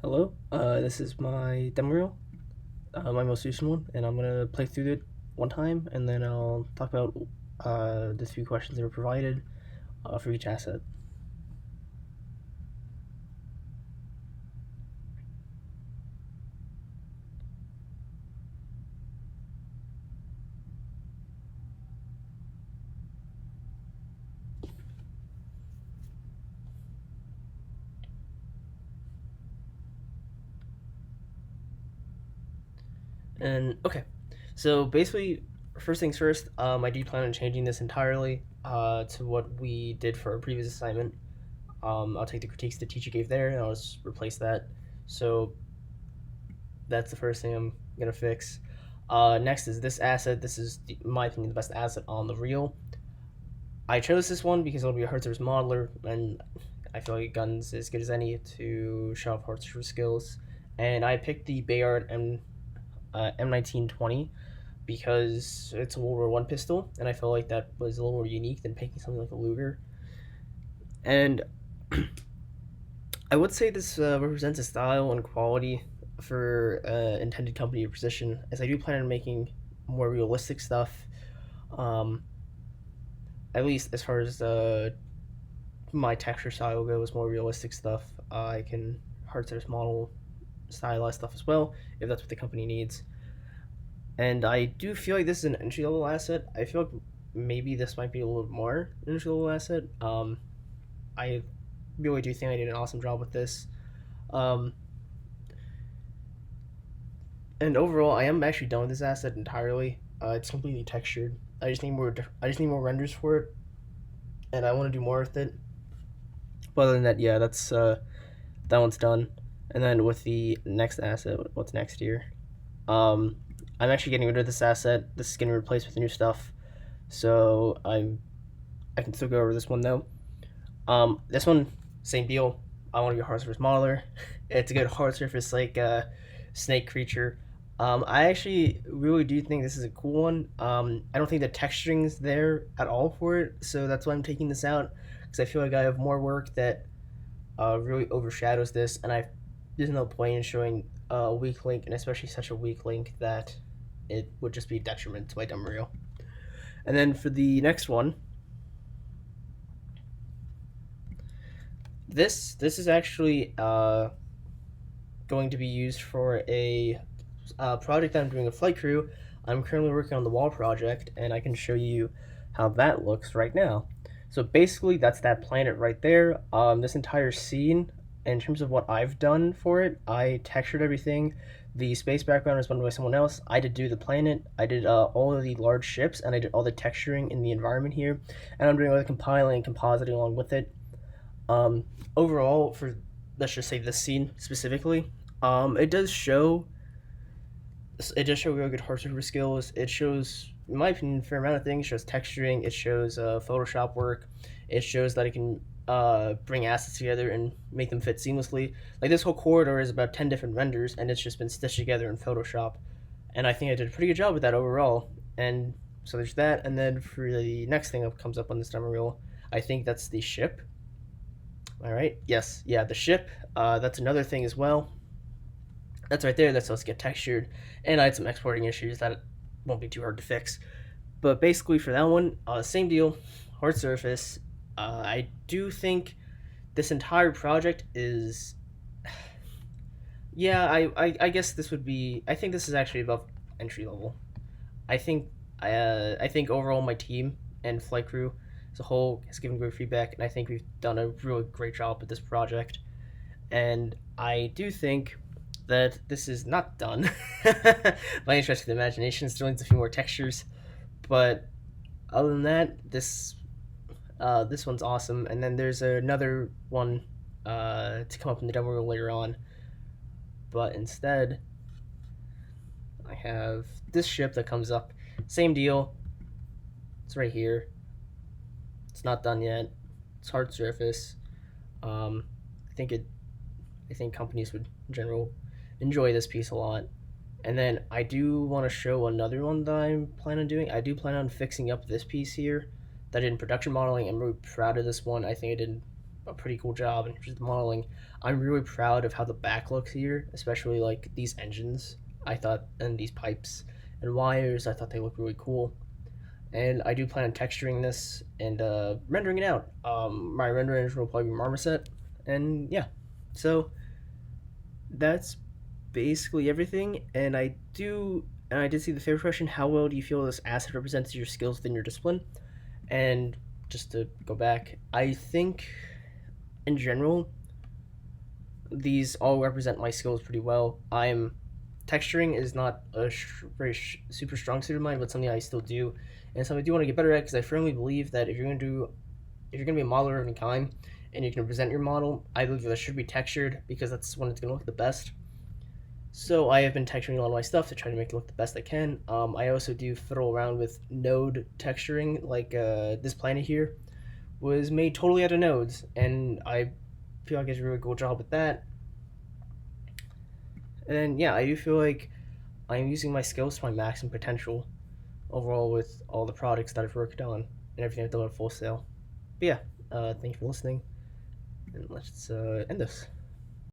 Hello, this is my demo reel, my most recent one, and I'm gonna play through it one time, and then I'll talk about the three questions that were provided for each asset. And okay, so basically, first things first, I do plan on changing this entirely to what we did for our previous assignment. I'll take the critiques the teacher gave there, and I'll just replace that. So that's the first thing I'm gonna fix. Next is this asset. This is, in my opinion, the best asset on the reel. I chose this one because it'll be a hard surface modeler, and I feel like gun's as good as any to show off hard surface skills. And I picked the Bayard M1920 because it's a World War One pistol, and I felt like that was a little more unique than picking something like a Luger. And I would say this represents a style and quality for intended company or position, as I do plan on making more realistic stuff. Um, at least as far as my texture style goes, more realistic stuff. I can hard surface model stylized stuff as well if that's what the company needs. And I do feel like this is an entry level asset. I feel like maybe this might be a little more entry level asset. I really do think I did an awesome job with this. Um, and overall, I am actually done with this asset entirely. It's completely textured. I just need more. I just need more renders for it, and I want to do more with it. But other than that, yeah, that one's done. And then with the next asset, what's next here? Um, I'm actually getting rid of this asset. This is getting replaced with new stuff. So I can still go over this one though. This one, same deal. I want to be a hard surface modeler. It's a good hard surface like snake creature. I actually really do think this is a cool one. I don't think the texturing's there at all for it, so that's why I'm taking this out because I feel like I have more work that really overshadows this, and there's no point in showing a weak link, and especially such a weak link that it would just be a detriment to my demo reel. And then for the next one, this is actually going to be used for a project that I'm doing a flight crew. I'm currently working on the wall project, and I can show you how that looks right now. So basically, that's that planet right there. This entire scene, in terms of what I've done for it, I textured everything. The space background was done by someone else. I did do the planet. I did all of the large ships, and I did all the texturing in the environment here. And I'm doing all the compiling and compositing along with it. Um, Overall, for let's just say this scene specifically, it does show real good hard surface skills. It shows, in my opinion, a fair amount of things. It shows texturing. It shows Photoshop work. It shows that it can bring assets together and make them fit seamlessly. Like this whole corridor is about 10 different renders, and it's just been stitched together in Photoshop. And I think I did a pretty good job with that overall. And so there's that. And then for the next thing that comes up on this demo reel, I think that's the ship. All right. Yes. Yeah. The ship. That's another thing as well. That's right there. That's supposed to get textured, and I had some exporting issues that won't be too hard to fix. But basically, for that one, same deal. Hard surface. I do think this entire project is. Yeah, I guess this would be. I think this is actually above entry level. I think I think overall my team and flight crew as a whole has given great feedback, and I think we've done a really great job with this project. And I do think that this is not done. My interest in the imagination still needs a few more textures, but other than that, this one's awesome. And then there's another one to come up in the demo reel later on. But instead, I have this ship that comes up. Same deal. It's right here. It's not done yet. It's hard surface. Um, I think it. I think companies would in general enjoy this piece a lot. And then I do want to show another one that I'm planning on doing. I do plan on fixing up this piece here that I did in production modeling. I'm really proud of this one. I think I did a pretty cool job in just modeling. I'm really proud of how the back looks here, especially like these engines. I thought, and these pipes and wires, I thought they look really cool. And I do plan on texturing this and rendering it out. My render engine will probably be Marmoset, and yeah, so that's basically everything. And I did see the favorite question: how well do you feel this asset represents your skills within your discipline? And just to go back, I think in general these all represent my skills pretty well. I'm texturing is not a super strong suit of mine, but something I still do, and something I do want to get better at because I firmly believe that if you're gonna be a modeler of any kind, and you're gonna present your model, I believe that should be textured because that's when it's gonna look the best. So I have been texturing a lot of my stuff to try to make it look the best I can. I also do fiddle around with node texturing, like this planet here was made totally out of nodes, and I feel like I did a really cool job with that. And then yeah, I do feel like I'm using my skills to my maximum potential overall with all the products that I've worked on and everything I've done at Full Sail. But yeah, thank you for listening, and let's end this.